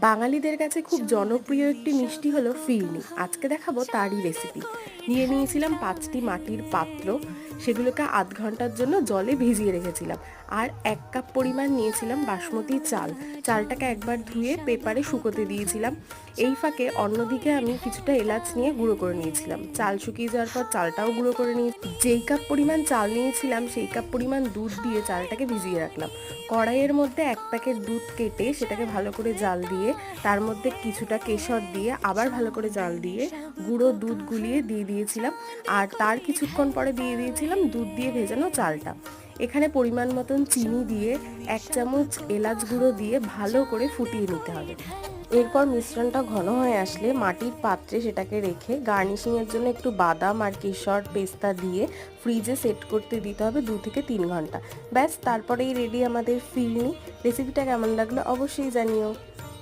বাঙালিদের কাছে খুব জনপ্রিয় একটি মিষ্টি হলো ফিরনি। আজকে দেখাবো তারই রেসিপি। নিয়ে নিয়েছিলাম 5টি মাটির পাত্র, সেগুলোকে আধ ঘন্টার জন্য জলে ভিজিয়ে রেখেছিলাম। আর 1 কাপ পরিমাণ নিয়েছিলাম বাসমতি চাল। চালটাকে একবার ধুয়ে পেপারে শুকোতে দিয়েছিলাম। এই ফাঁকে অন্যদিকে আমি কিছুটা এলাচ নিয়ে গুঁড়ো করে নিয়েছিলাম। চাল শুকিয়ে যাওয়ার পর চালটাও গুঁড়ো করে নিয়ে যেই কাপ পরিমাণ চাল নিয়েছিলাম সেই কাপ পরিমাণ দুধ দিয়ে চালটাকে ভিজিয়ে রাখলাম। কড়াইয়ের মধ্যে 1 প্যাকেট দুধ কেটে সেটাকে ভালো করে জাল দিয়ে তার মধ্যে কিছুটা কেশর দিয়ে আবার ভালো করে জাল দিয়ে গুঁড়ো দুধ গুলিয়ে দিয়ে দিয়েছিলাম। আর তার কিছুক্ষণ পরে দিয়ে দিয়েছিলাম দুধ দিয়ে ভেজানো চালটা। এখানে পরিমাণ মতন চিনি দিয়ে 1 চামচ এলাচ গুঁড়ো দিয়ে ভালো করে ফুটিয়ে নিতে হবে। এরপর মিশ্রণটা ঘন হয়ে আসলে মাটির পাত্রে সেটাকে রেখে গার্নিশিংয়ের জন্য একটু বাদাম আর কেশর পেস্তা দিয়ে ফ্রিজে সেট করতে দিতে হবে 2 থেকে 3 ঘন্টা। ব্যাস, তারপরেই রেডি আমাদের ফিরনি। রেসিপিটা কেমন লাগলো অবশ্যই জানিও।